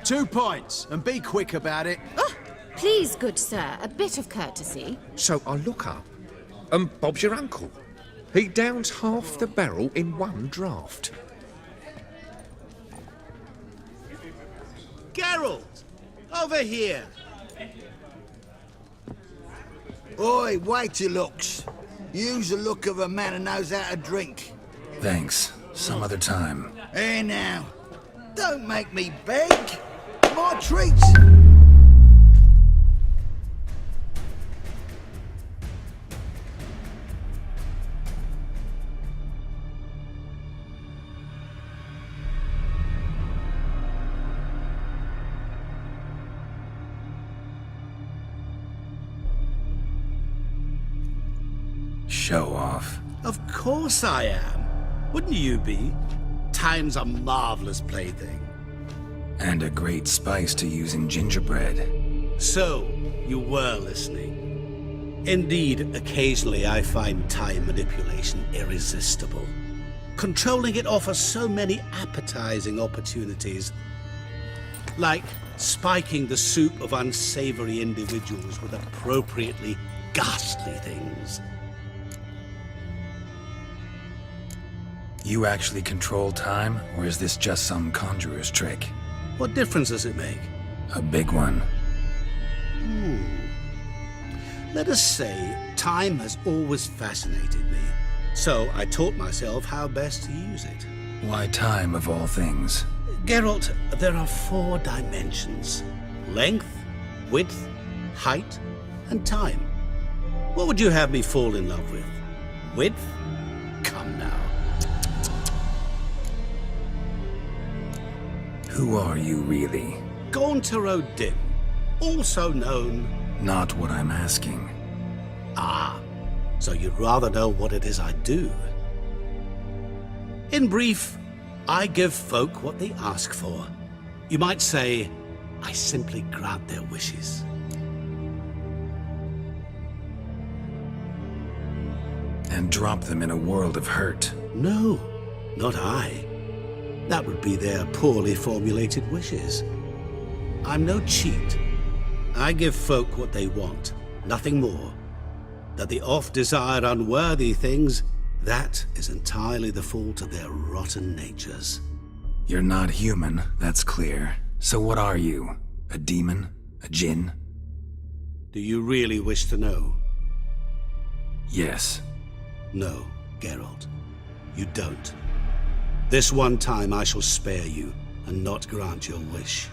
2 points, and be quick about it. Oh, please, good sir, a bit of courtesy. So I look up, and Bob's your uncle. He downs half the barrel in one draught. Geralt! Over here! Oi, wait your looks. Use the look of a man who knows how to drink. Thanks. Some other time. Here now. Don't make me beg. My treats. Show off. Of course I am. Wouldn't you be? Time's a marvelous plaything. And a great spice to use in gingerbread. So, you were listening. Indeed, occasionally I find time manipulation irresistible. Controlling it offers so many appetizing opportunities. Like spiking the soup of unsavory individuals with appropriately ghastly things. You actually control time, or is this just some conjurer's trick? What difference does it make? A big one. Let us say time has always fascinated me, so I taught myself how best to use it. Why time, of all things? Geralt, there are 4 dimensions. Length, width, height, and time. What would you have me fall in love with? Width? Come now. Who are you, really? Gaunter O'Dim, also known... Not what I'm asking. Ah, so you'd rather know what it is I do. In brief, I give folk what they ask for. You might say, I simply grant their wishes. And drop them in a world of hurt. No, not I. That would be their poorly formulated wishes. I'm no cheat. I give folk what they want, nothing more. That they oft desire unworthy things, that is entirely the fault of their rotten natures. You're not human, that's clear. So what are you? A demon? A djinn? Do you really wish to know? Yes. No, Geralt. You don't. This one time I shall spare you, and not grant your wish.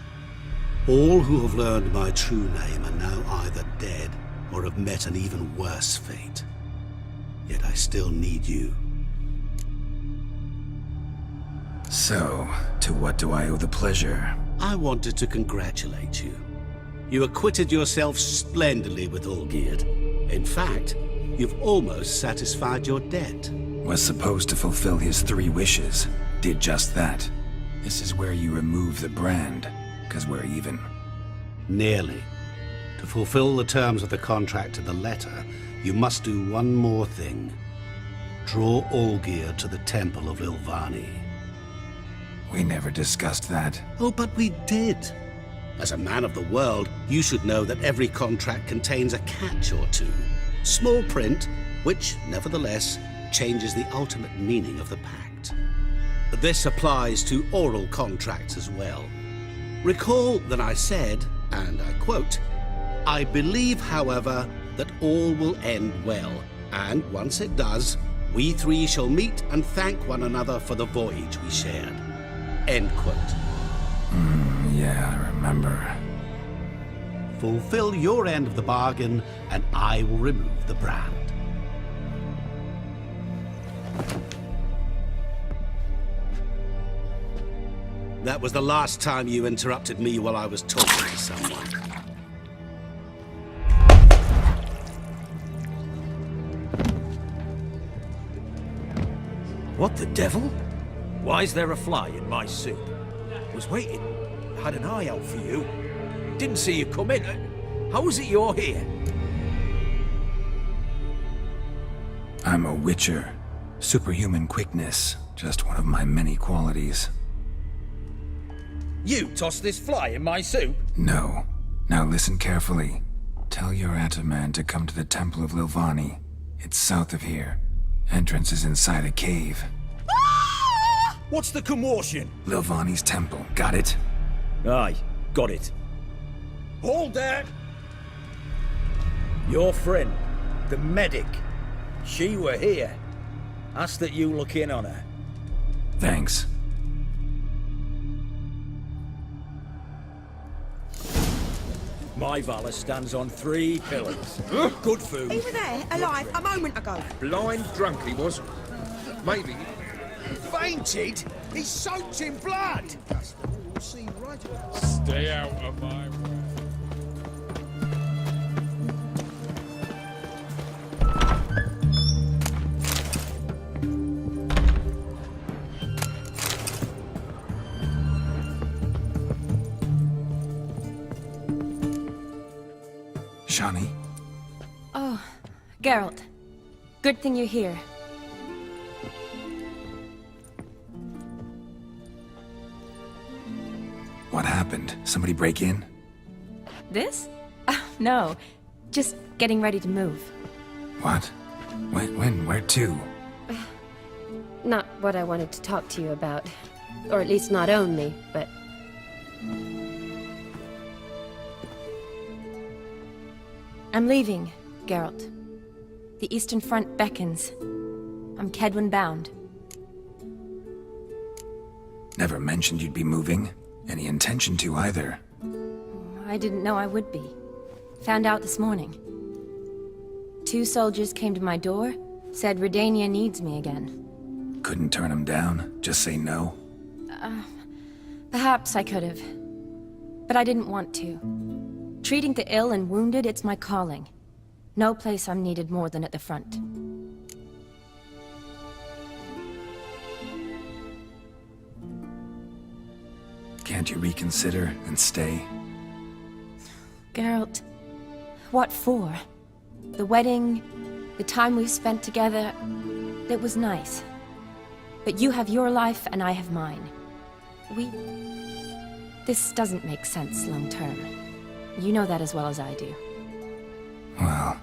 All who have learned my true name are now either dead, or have met an even worse fate. Yet I still need you. So, to what do I owe the pleasure? I wanted to congratulate you. You acquitted yourself splendidly with Olgierd. In fact, you've almost satisfied your debt. Was supposed to fulfill his 3 wishes. Did just that. This is where you remove the brand, because we're even. Nearly. To fulfill the terms of the contract to the letter, you must do one more thing. Draw Olgierd to the Temple of Ilvani. We never discussed that. Oh, but we did. As a man of the world, you should know that every contract contains a catch or two. Small print, which, nevertheless, changes the ultimate meaning of the pact. This applies to oral contracts as well. Recall that I said, and I quote, I believe, however, that all will end well, and once it does, we 3 shall meet and thank one another for the voyage we shared. End quote. Yeah, I remember. Fulfill your end of the bargain, and I will remove the brand. That was the last time you interrupted me while I was talking to someone. What the devil? Why is there a fly in my soup? Was waiting. Had an eye out for you. Didn't see you come in. How is it you're here? I'm a witcher. Superhuman quickness. Just one of my many qualities. You tossed this fly in my soup? No. Now listen carefully. Tell your Ataman to come to the Temple of Lilvani. It's south of here. Entrance is inside a cave. What's the commotion? Lilvani's temple. Got it? Aye, got it. Hold that! Your friend, the medic, she were here. Ask that you look in on her. Thanks. My Valor stands on 3 pillars. Good food. He was there, alive, a moment ago. Blind drunk he was. Maybe. Fainted? He's soaked in blood! Stay out of my way. Shani? Oh, Geralt. Good thing you're here. What happened? Somebody break in? This? No. Just getting ready to move. What? When? Where to? Not what I wanted to talk to you about. Or at least not only, but... I'm leaving, Geralt. The Eastern Front beckons. I'm Kedwin bound. Never mentioned you'd be moving. Any intention to either. I didn't know I would be. Found out this morning. 2 soldiers came to my door, said Redania needs me again. Couldn't turn him down? Just say no? Perhaps I could have. But I didn't want to. Treating the ill and wounded, it's my calling. No place I'm needed more than at the front. Can't you reconsider and stay? Geralt, what for? The wedding, the time we've spent together, it was nice. But you have your life and I have mine. This doesn't make sense long term. You know that as well as I do. Well,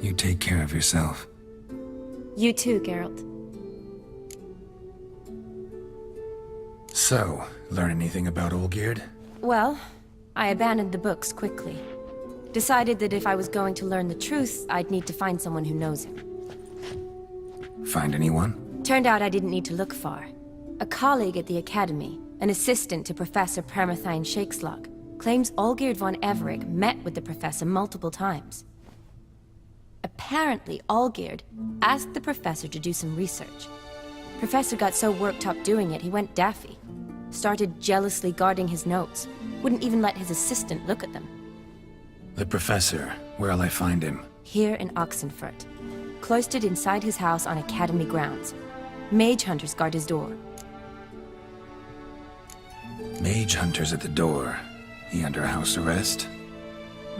you take care of yourself. You too, Geralt. So, learn anything about Olgierd? Well, I abandoned the books quickly. Decided that if I was going to learn the truth, I'd need to find someone who knows him. Find anyone? Turned out I didn't need to look far. A colleague at the Academy, an assistant to Professor Permathine Shakeslog, claims Olgierd von Everec met with the professor multiple times. Apparently, Olgierd asked the professor to do some research. Professor got so worked up doing it, he went daffy. Started jealously guarding his notes. Wouldn't even let his assistant look at them. The professor. Where'll I find him? Here in Oxenfurt. Cloistered inside his house on Academy grounds. Mage hunters guard his door. Mage hunters at the door. He under house arrest?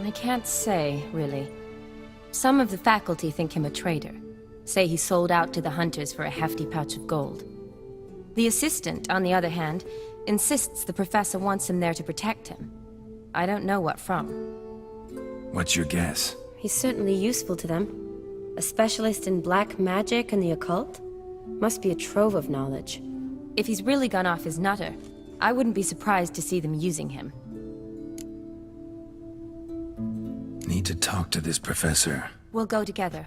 I can't say, really. Some of the faculty think him a traitor. Say he sold out to the hunters for a hefty pouch of gold. The assistant, on the other hand, insists the professor wants him there to protect him. I don't know what from. What's your guess? He's certainly useful to them. A specialist in black magic and the occult? Must be a trove of knowledge. If he's really gone off his nutter, I wouldn't be surprised to see them using him. Need to talk to this professor. We'll go together.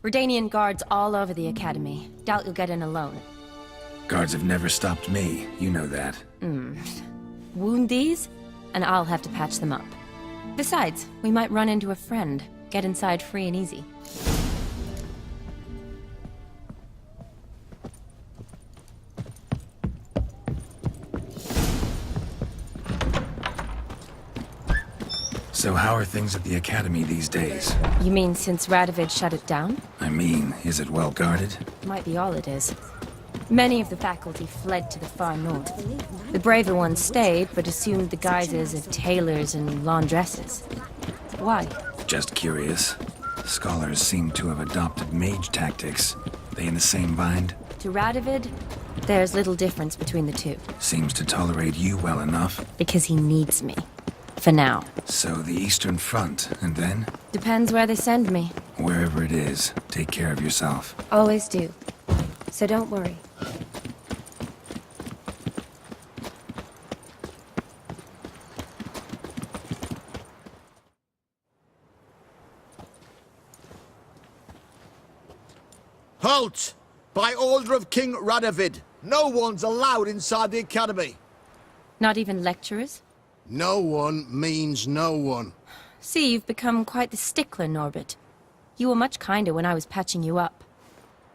Redanian guards all over the Academy. Doubt you'll get in alone. Guards have never stopped me, you know that. Wound these, and I'll have to patch them up. Besides, we might run into a friend. Get inside free and easy. So how are things at the Academy these days? You mean since Radovid shut it down? I mean, is it well guarded? Might be all it is. Many of the faculty fled to the far north. The braver ones stayed, but assumed the guises of tailors and laundresses. Why? Just curious. Scholars seem to have adopted mage tactics. They in the same bind? To Radovid, there's little difference between the two. Seems to tolerate you well enough. Because he needs me. For now. So the Eastern Front, and then? Depends where they send me. Wherever it is, take care of yourself. Always do. So don't worry. Halt! By order of King Radovid, no one's allowed inside the academy. Not even lecturers? No one means no one. See, you've become quite the stickler, Norbert. You were much kinder when I was patching you up.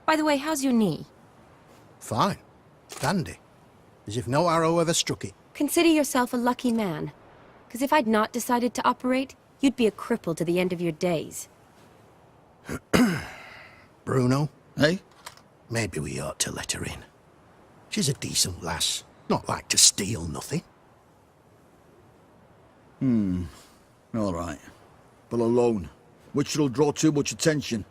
By the way, how's your knee? Fine. Dandy. As if no arrow ever struck it. Consider yourself a lucky man. Because if I'd not decided to operate, you'd be a cripple to the end of your days. Bruno, eh? Maybe we ought to let her in. She's a decent lass. Not like to steal nothing. All right. But alone, which will draw too much attention.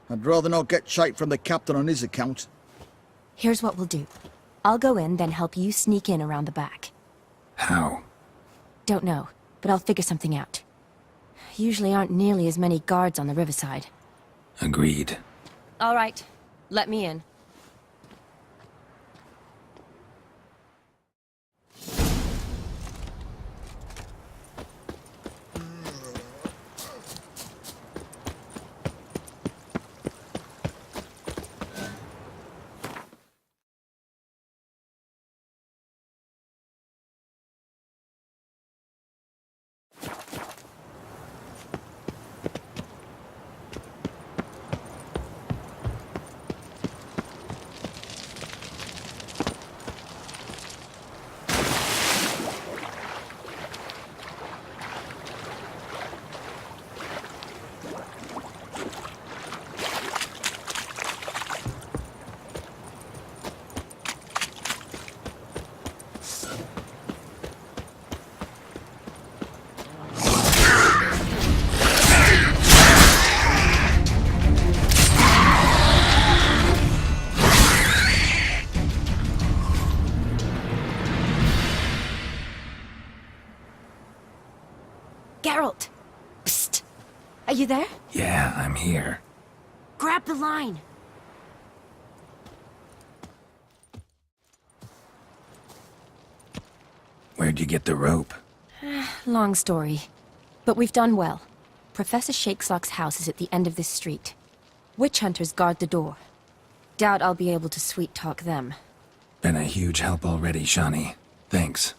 I'd rather not get shite from the captain on his account. Here's what we'll do. I'll go in, then help you sneak in around the back. How? Don't know, but I'll figure something out. Usually aren't nearly as many guards on the riverside. Agreed. All right, let me in. Geralt! Psst! Are you there? Yeah, I'm here. Grab the line! Where'd you get the rope? Long story. But we've done well. Professor Shakesock's house is at the end of this street. Witch hunters guard the door. Doubt I'll be able to sweet-talk them. Been a huge help already, Shani. Thanks.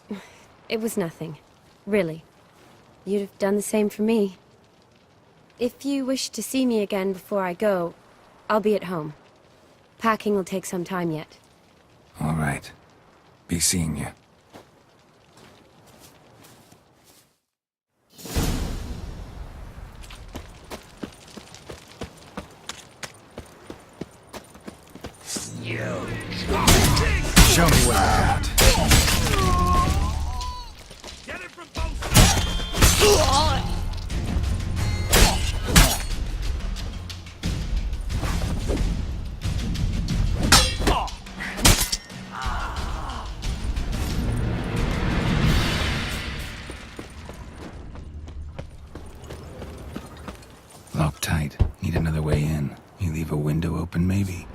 It was nothing. Really. You'd have done the same for me. If you wish to see me again before I go, I'll be at home. Packing will take some time yet. All right. Be seeing you. Show me what you got. Get it from both. Locked tight. Need another way in. You leave a window open, maybe?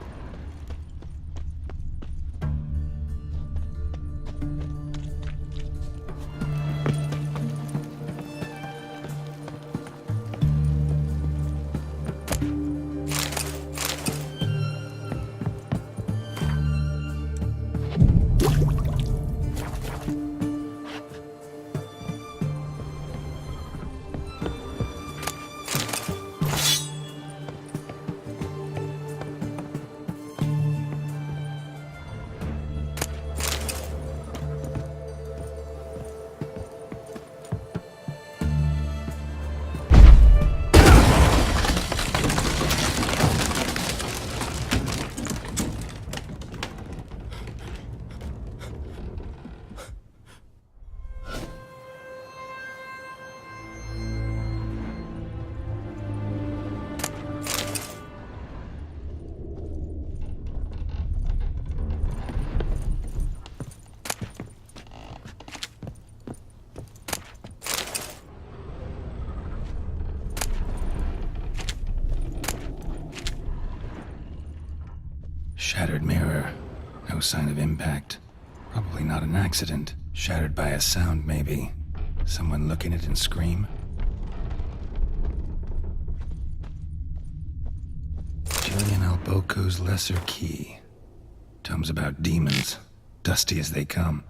Shattered mirror. No sign of impact. Probably not an accident. Shattered by a sound, maybe. Someone look in it and scream? Julian Alboco's Lesser Key. Tomes about demons. Dusty as they come.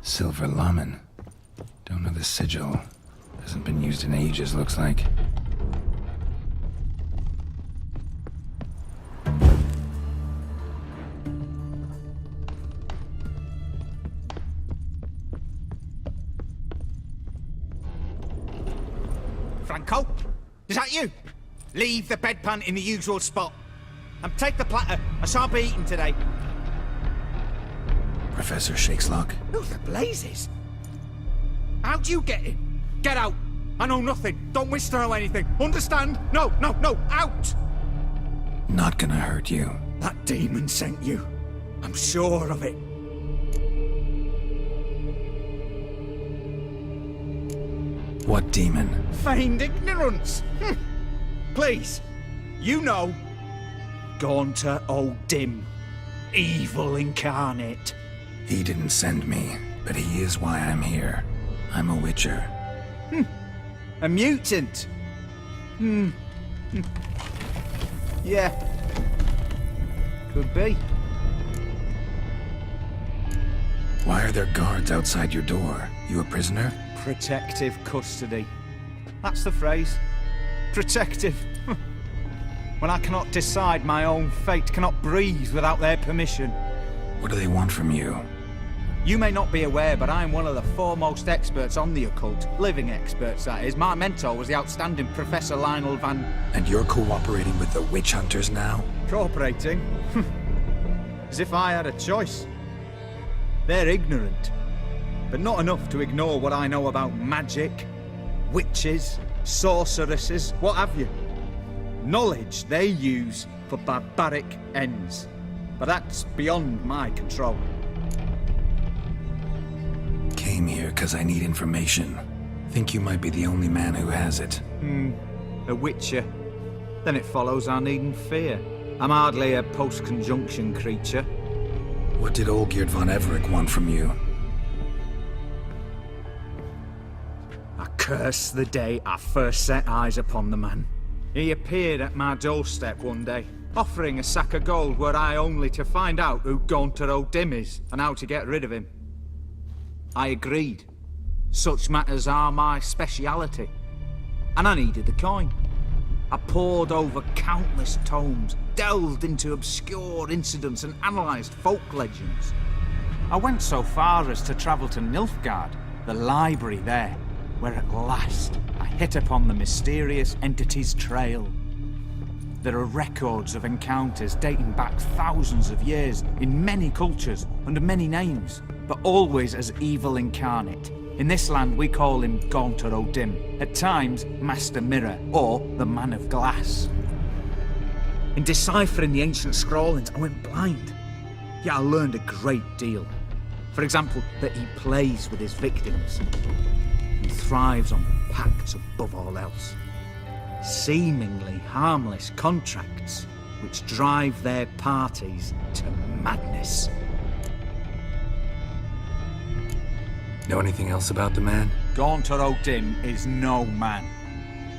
Silver Lamen. Don't know the sigil. Hasn't been used in ages, looks like. Franco? Is that you? Leave the bedpan in the usual spot. And take the platter. I shan't be eating today. Professor Shakeslock. Who the blazes? How'd you get in? Get out! I know nothing. Don't wish to know anything. Understand? No, out! Not gonna hurt you. That demon sent you. I'm sure of it. What demon? Feigned ignorance. Please, you know. Gaunter O'Dim. Evil incarnate. He didn't send me, but he is why I'm here. I'm a Witcher. A mutant. Yeah. Could be. Why are there guards outside your door? You a prisoner? Protective custody. That's the phrase. Protective. When I cannot decide my own fate, cannot breathe without their permission. What do they want from you? You may not be aware, but I am one of the foremost experts on the occult. Living experts, that is. My mentor was the outstanding Professor Lionel Van... And you're cooperating with the witch hunters now? Cooperating? As if I had a choice. They're ignorant, but not enough to ignore what I know about magic, witches, sorceresses, what have you. Knowledge they use for barbaric ends. But that's beyond my control. Came here because I need information. Think you might be the only man who has it. A witcher. Then it follows I needn't fear. I'm hardly a post-conjunction creature. What did Olgierd von Everec want from you? I curse the day I first set eyes upon the man. He appeared at my doorstep one day, offering a sack of gold were I only to find out who Gaunter O'Dim is and how to get rid of him. I agreed. Such matters are my speciality. And I needed the coin. I pored over countless tomes, delved into obscure incidents and analysed folk legends. I went so far as to travel to Nilfgaard, the library there, where at last I hit upon the mysterious entity's trail. There are records of encounters dating back thousands of years in many cultures under many names, but always as evil incarnate. In this land we call him Gaunter O'Dim, at times Master Mirror or the Man of Glass. In deciphering the ancient scrawlings I went blind, yet I learned a great deal. For example, that he plays with his victims and thrives on pacts above all else. Seemingly harmless contracts which drive their parties to madness. Know anything else about the man? Gaunter O'Dim is no man.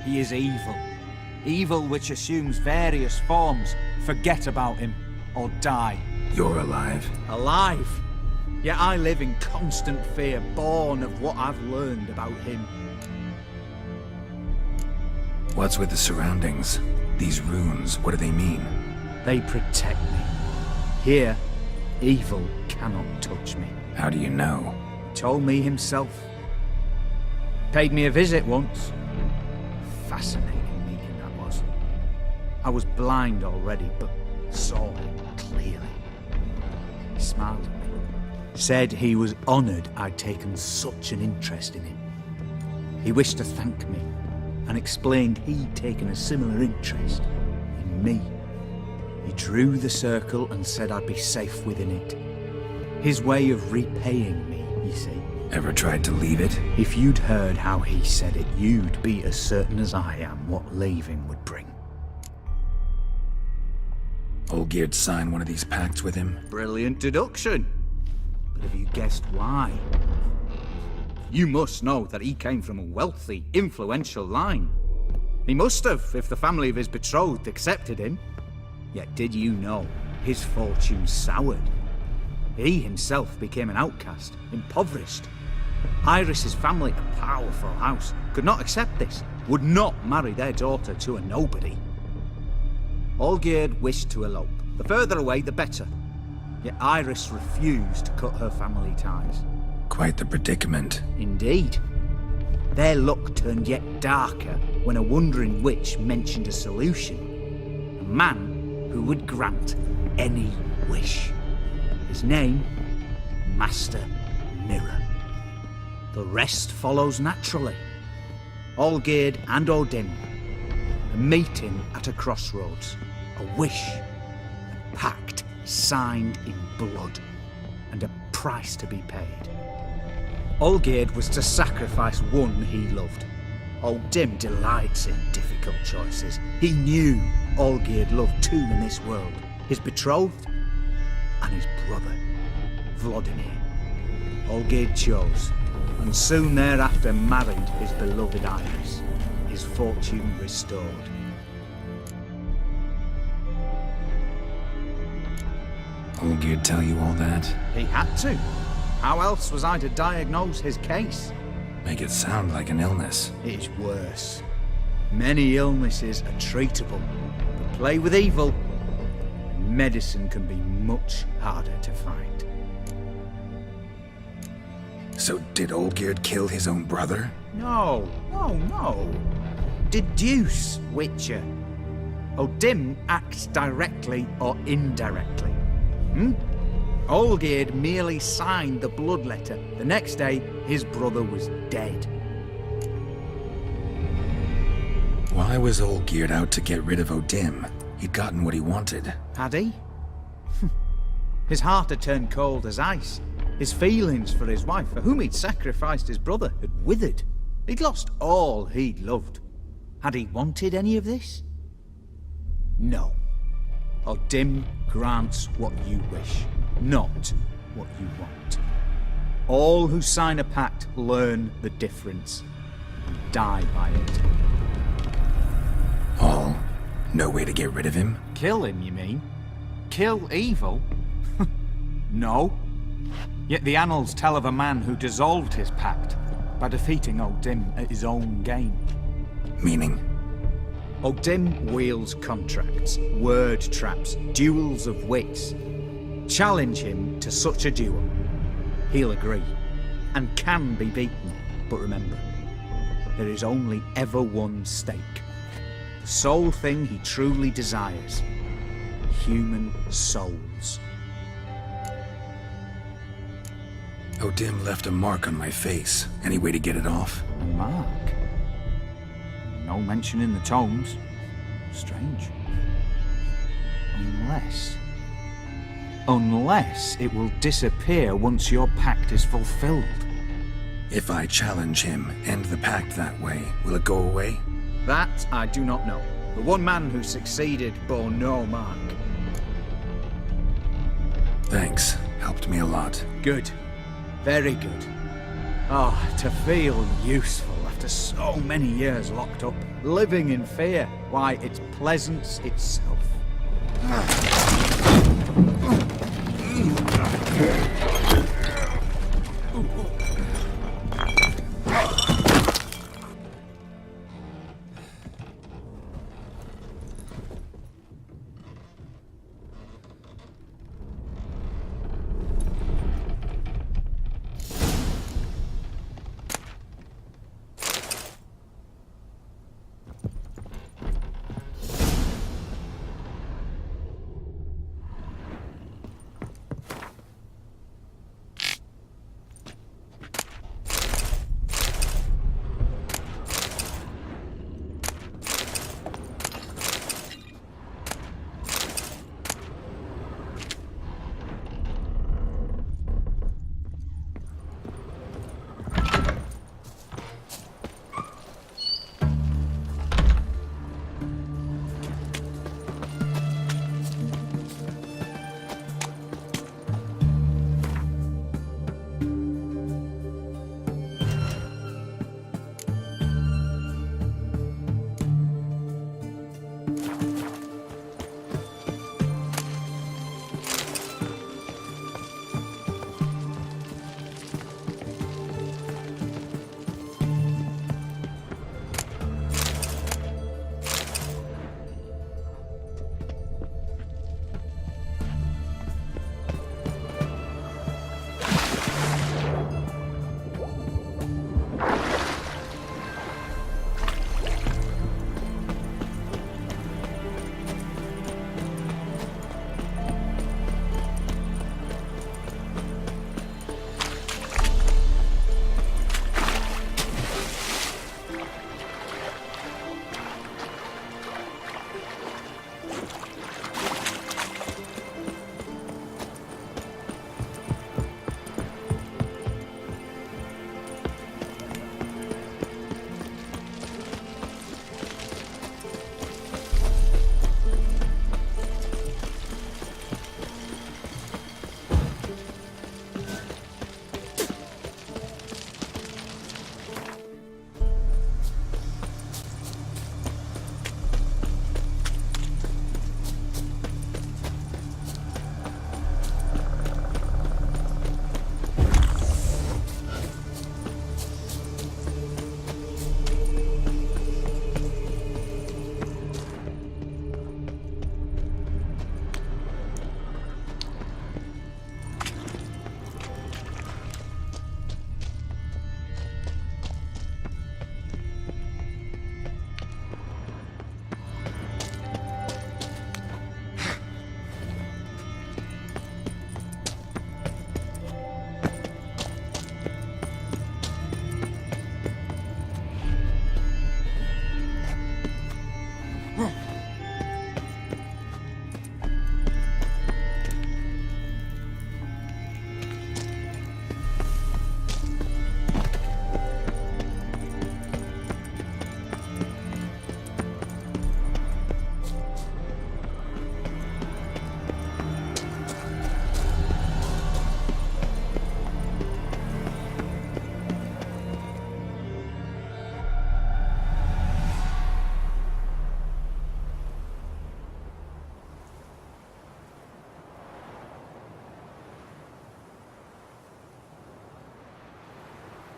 He is evil. Evil which assumes various forms. Forget about him, or die. You're alive. Alive? Yet I live in constant fear, born of what I've learned about him. What's with the surroundings? These runes, what do they mean? They protect me. Here, evil cannot touch me. How do you know? He told me himself. Paid me a visit once. Fascinating meeting that was. I was blind already, but saw him clearly. He smiled at me. Said he was honoured I'd taken such an interest in him. He wished to thank me, and explained he'd taken a similar interest in me. He drew the circle and said I'd be safe within it. His way of repaying me, you see. Ever tried to leave it? If you'd heard how he said it, you'd be as certain as I am what leaving would bring. Olgierd signed one of these pacts with him? Brilliant deduction. But have you guessed why? You must know that he came from a wealthy, influential line. He must have, if the family of his betrothed accepted him. Yet did you know his fortune soured? He himself became an outcast, impoverished. Iris's family, a powerful house, could not accept this, would not marry their daughter to a nobody. Olgierd wished to elope. The further away, the better. Yet Iris refused to cut her family ties. Quite the predicament. Indeed. Their luck turned yet darker when a wandering witch mentioned a solution. A man who would grant any wish. His name, Master Mirror. The rest follows naturally. Olgierd and Odin, a meeting at a crossroads, a wish, a pact signed in blood, and a price to be paid. Olgierd was to sacrifice one he loved. Odin delights in difficult choices. He knew Olgierd loved two in this world, his betrothed and his brother, Vladimir. Olgierd chose, and soon thereafter married his beloved Iris, his fortune restored. Olgierd tell you all that? He had to. How else was I to diagnose his case? Make it sound like an illness. It is worse. Many illnesses are treatable, but play with evil, and medicine can be much harder to find. So did Olgierd kill his own brother? No. Deduce, Witcher. Odin acts directly or indirectly. Olgierd merely signed the blood letter. The next day, his brother was dead. Why was Olgierd out to get rid of Odin? He'd gotten what he wanted. Had he? His heart had turned cold as ice. His feelings for his wife, for whom he'd sacrificed his brother, had withered. He'd lost all he'd loved. Had he wanted any of this? No. Odin grants what you wish, not what you want. All who sign a pact learn the difference and die by it. All? No way to get rid of him? Kill him, you mean? Kill evil? No. Yet the annals tell of a man who dissolved his pact by defeating Odin at his own game. Meaning? Odin wields contracts, word traps, duels of wits. Challenge him to such a duel. He'll agree, and can be beaten. But remember, there is only ever one stake. The sole thing he truly desires. Human souls. Odin left a mark on my face. Any way to get it off? A mark? No mention in the tomes. Strange. Unless it will disappear once your pact is fulfilled. If I challenge him, end the pact that way, will it go away? That I do not know. The one man who succeeded bore no mark. Thanks. Helped me a lot. Good. Very good. Oh, to feel useful after so many years locked up, living in fear. Why, it's pleasance itself.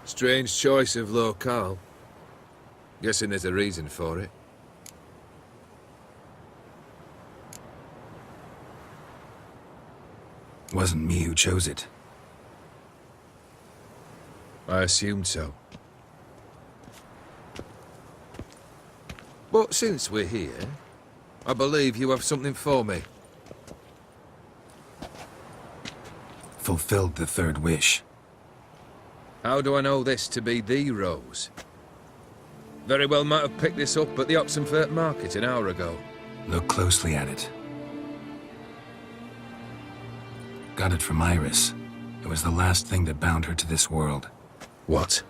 Strange choice of locale. Guessing there's a reason for it. Wasn't me who chose it. I assumed so. But since we're here, I believe you have something for me. Fulfilled the third wish. How do I know this to be the rose? Very well might have picked this up at the Oxenfurt market an hour ago. Look closely at it. Got it from Iris. It was the last thing that bound her to this world. What?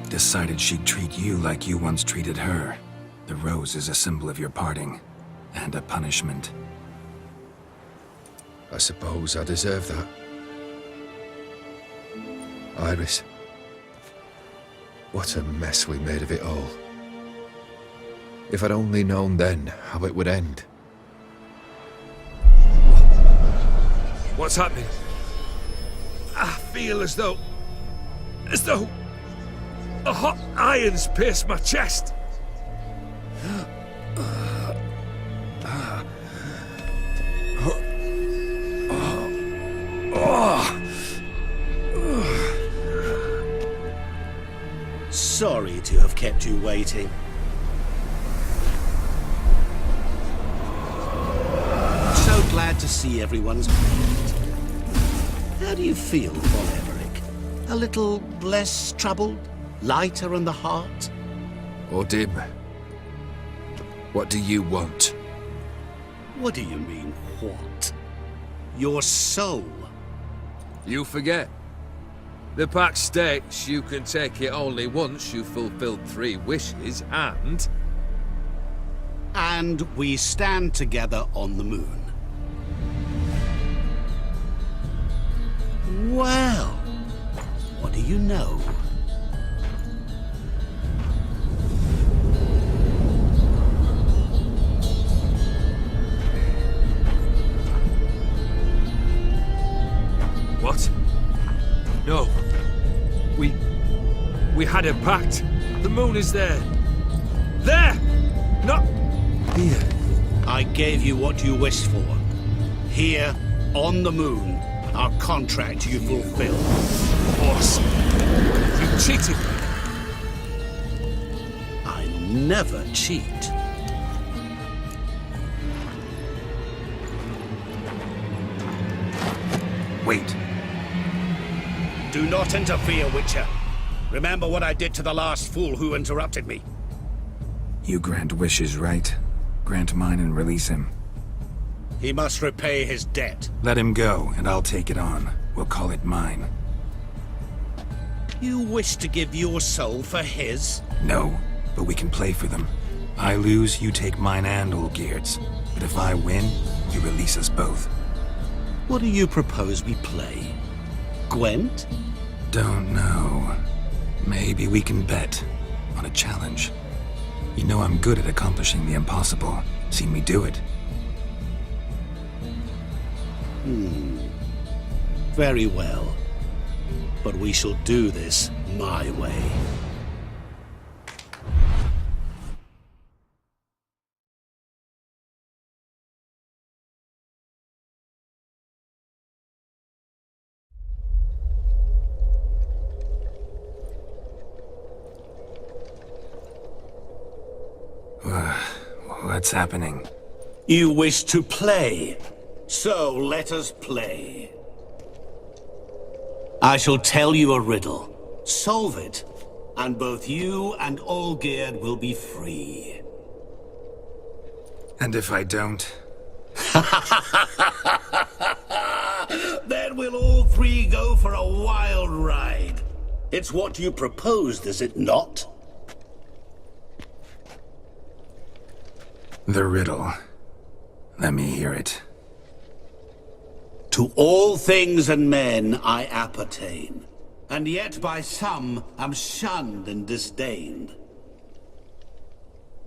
Decided she'd treat you like you once treated her. The rose is a symbol of your parting, and a punishment. I suppose I deserve that. Iris. What a mess we made of it all. If I'd only known then how it would end. What's happening? I feel as though a hot iron's pierced my chest. Sorry to have kept you waiting. So glad to see everyone's pleased. How do you feel, Von Everett? A little less troubled? Lighter in the heart? Or dim? What do you want? What do you mean, what? Your soul. You forget. The pact states you can take it only once you've fulfilled 3 wishes, and... And we stand together on the moon. Well, what do you know? What? No. We had a pact. The moon is there. There! Not here. I gave you what you wished for. Here, on the moon, our contract you fulfilled. Boss, you cheated me. I never cheat. Wait. Do not interfere, Witcher. Remember what I did to the last fool who interrupted me. You grant wishes, right? Grant mine and release him. He must repay his debt. Let him go, and I'll take it on. We'll call it mine. You wish to give your soul for his? No, but we can play for them. I lose, you take mine and Olgierd's. But if I win, you release us both. What do you propose we play? Gwent? Don't know. Maybe we can bet on a challenge. You know I'm good at accomplishing the impossible. Seen me do it. Very well. But we shall do this my way. What's happening? You wish to play, so let us play. I shall tell you a riddle. Solve it, and both you and Olgierd will be free. And if I don't? Then we'll all 3 go for a wild ride. It's what you proposed, is it not? The riddle. Let me hear it. To all things and men I appertain, and yet by some am shunned and disdained.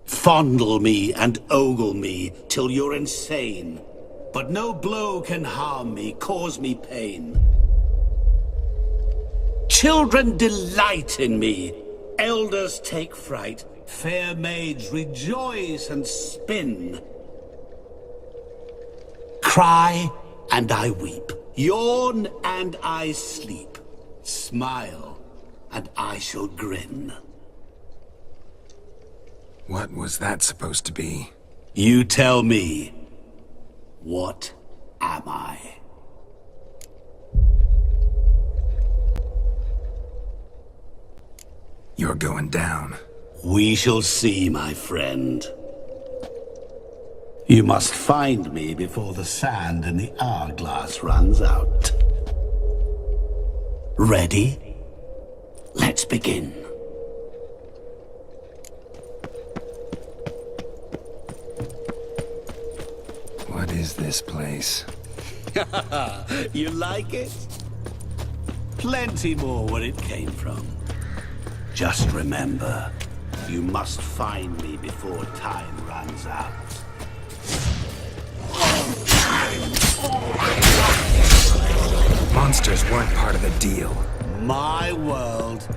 Fondle me and ogle me till you're insane, but no blow can harm me, cause me pain. Children delight in me, elders take fright, fair maids rejoice and spin. Cry and I weep, yawn and I sleep, smile and I shall grin. What was that supposed to be? You tell me, what am I? You're going down. We shall see, my friend. You must find me before the sand in the hourglass runs out. Ready? Let's begin. What is this place? You like it? Plenty more where it came from. Just remember, you must find me before time runs out. Monsters weren't part of the deal. My world,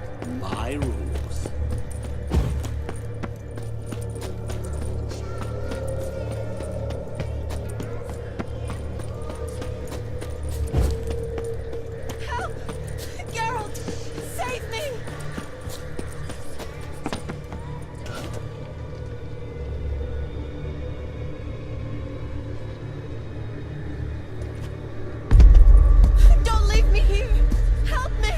my rules. Help! Geralt! Save me! Don't leave me here! Help me!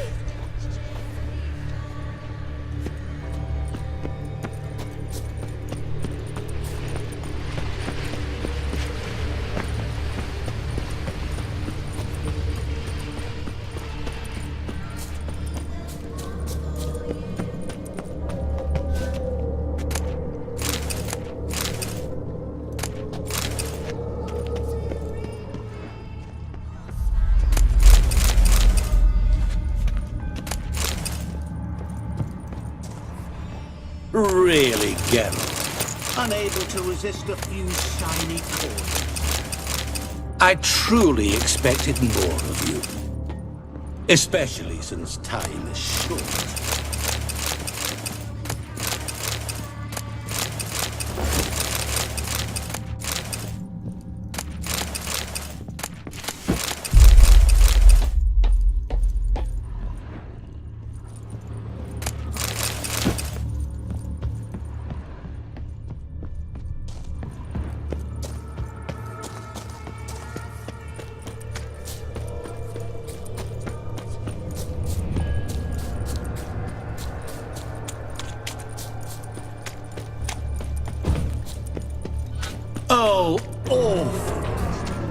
Really, Geralt? Unable to resist a few shiny coins? I truly expected more of you. Especially since time is short. Oh, awful.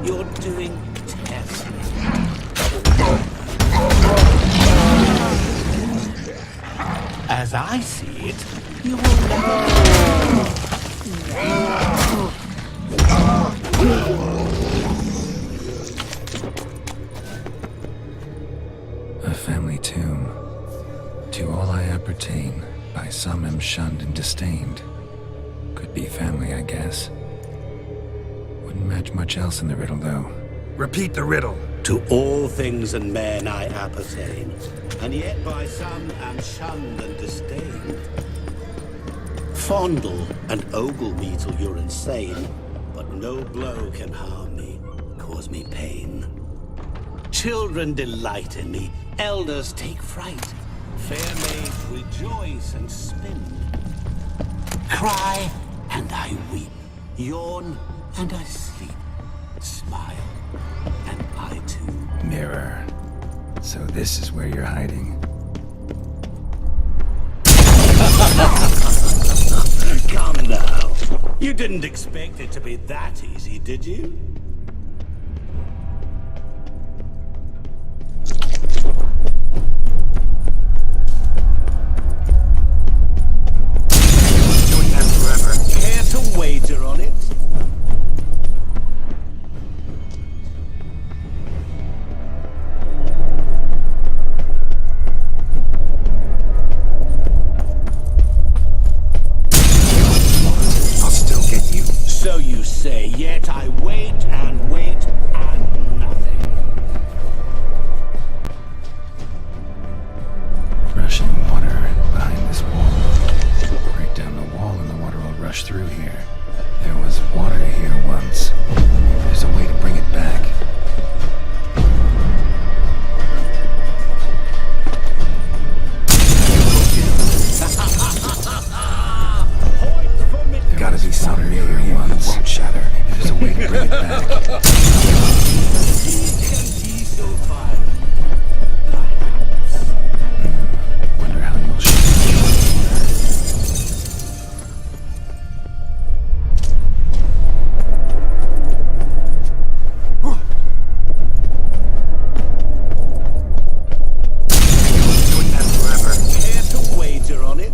You're doing terribly. As I see it, you will never... A family tomb. To all I appertain, by some am shunned and disdained. Could be family, I guess. Wouldn't match much else in the riddle, though. Repeat the riddle. To all things and men I appertain, and yet by some am shunned and disdained. Fondle and ogle me till you're insane, but no blow can harm me, cause me pain. Children delight in me, elders take fright, fair maids rejoice and spin. Cry and I weep, yawn and I sleep, smile and I too. Mirror. So this is where you're hiding. Come now. You didn't expect it to be that easy, did you? Doing that forever. Care to wager on it? I'll still get you. So you say, yet I wait rush through here. There was water here once. There's a way to bring it back. Gotta be something here once. Won't shatter. There's a way to bring it back. Wonder how you'll shatter. Doing that forever. Care to wager on it?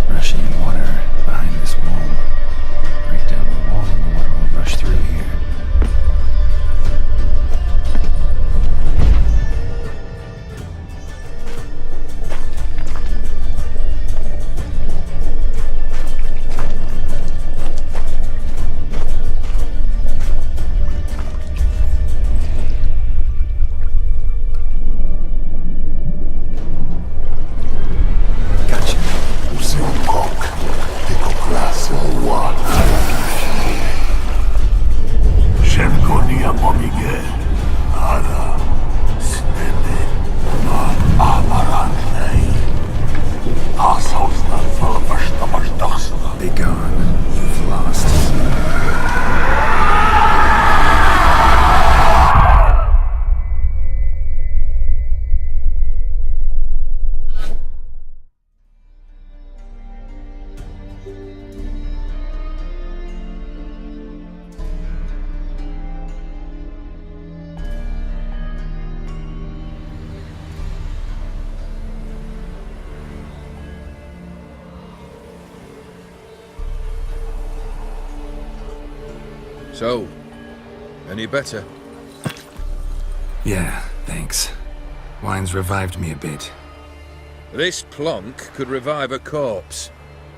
Rushing water behind this wall. Break down the wall and the water will rush through here. Gotcha. Be gone. You've lost. So, any better? Yeah, thanks. Wine's revived me a bit. This plonk could revive a corpse.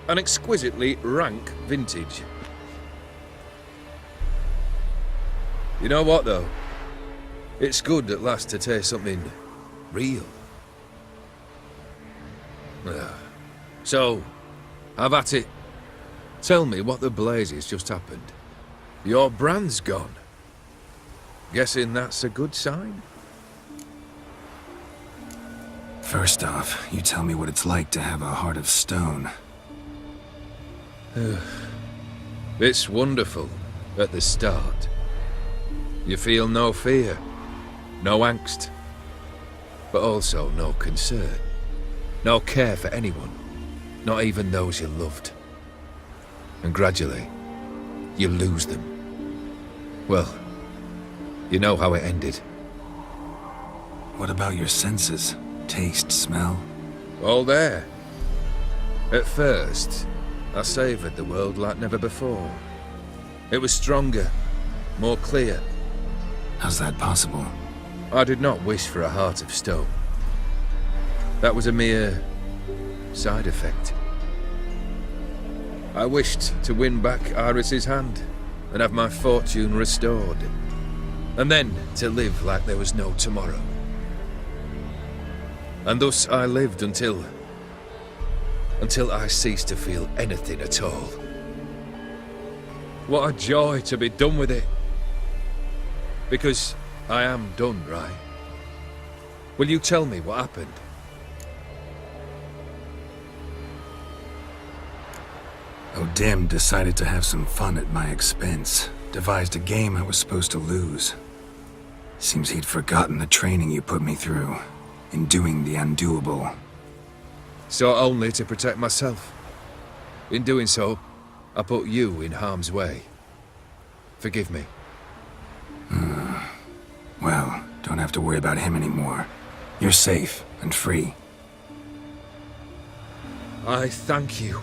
An exquisitely rank vintage. You know what, though? It's good at last to taste something real. So, have at it. Tell me what the blazes just happened. Your brand's gone. Guessing that's a good sign? First off, you tell me what it's like to have a heart of stone. It's wonderful at the start. You feel no fear, no angst, but also no concern, no care for anyone, not even those you loved. And gradually, you lose them. Well, you know how it ended. What about your senses? Taste, smell? All there. At first, I savoured the world like never before. It was stronger, more clear. How's that possible? I did not wish for a heart of stone. That was a mere side effect. I wished to win back Iris's hand and have my fortune restored. And then to live like there was no tomorrow. And thus I lived until I ceased to feel anything at all. What a joy to be done with it. Because I am done, right? Will you tell me what happened? O'Dim decided to have some fun at my expense. Devised a game I was supposed to lose. Seems he'd forgotten the training you put me through. In doing the undoable. Sought only to protect myself. In doing so, I put you in harm's way. Forgive me. Well, don't have to worry about him anymore. You're safe and free. I thank you.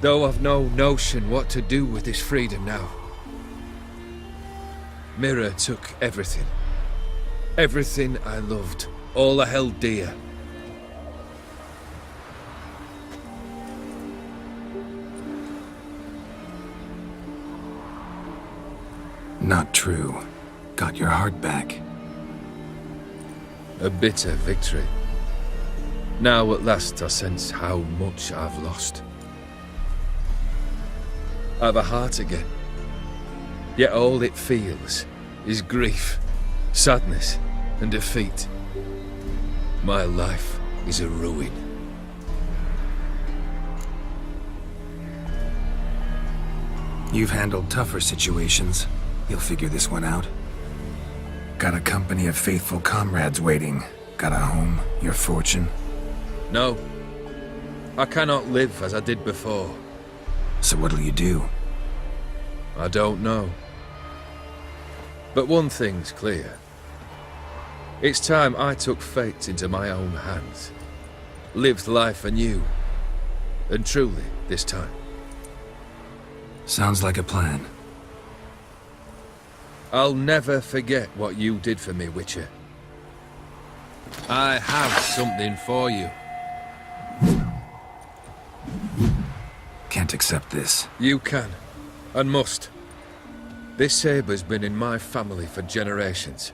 Though I've no notion what to do with this freedom now. Mira took everything. Everything I loved. All I held dear. Not true. Got your heart back. A bitter victory. Now at last I sense how much I've lost. I've a heart again. Yet all it feels is grief, sadness, and defeat. My life is a ruin. You've handled tougher situations. You'll figure this one out. Got a company of faithful comrades waiting. Got a home, your fortune. No. I cannot live as I did before. So what'll you do? I don't know. But one thing's clear. It's time I took fate into my own hands. Lived life anew. And truly, this time. Sounds like a plan. I'll never forget what you did for me, Witcher. I have something for you. Can't accept this. You can, and must. This sabre's been in my family for generations.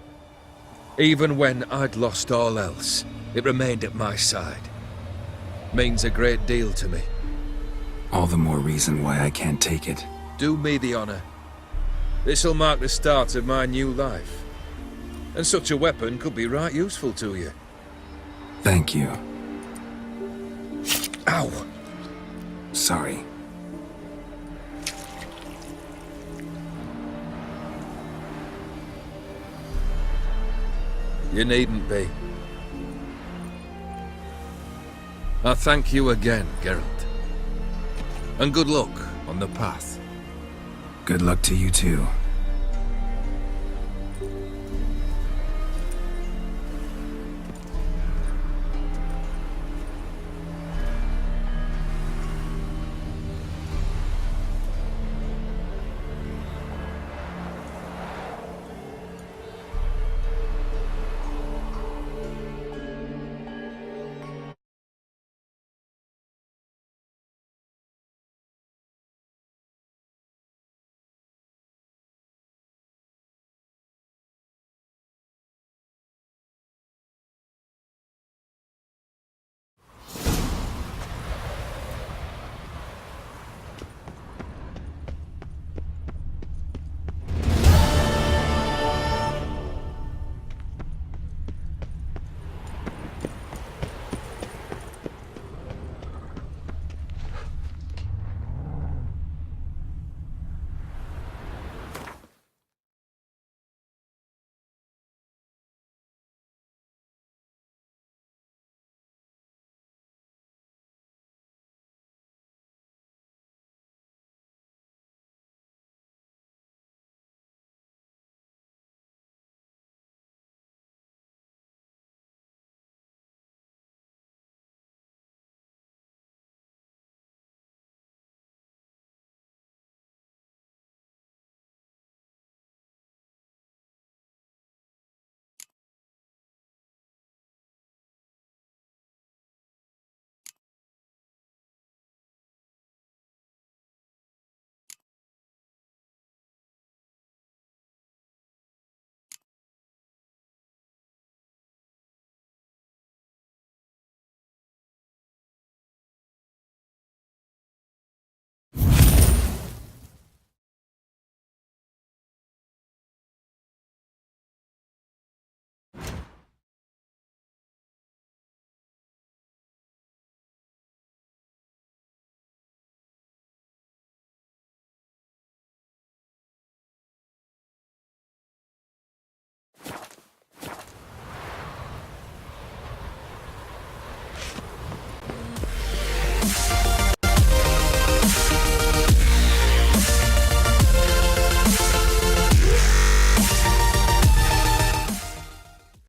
Even when I'd lost all else, it remained at my side. Means a great deal to me. All the more reason why I can't take it. Do me the honor. This'll mark the start of my new life. And such a weapon could be right useful to you. Thank you. Ow! Sorry. You needn't be. I thank you again, Geralt. And good luck on the path. Good luck to you too.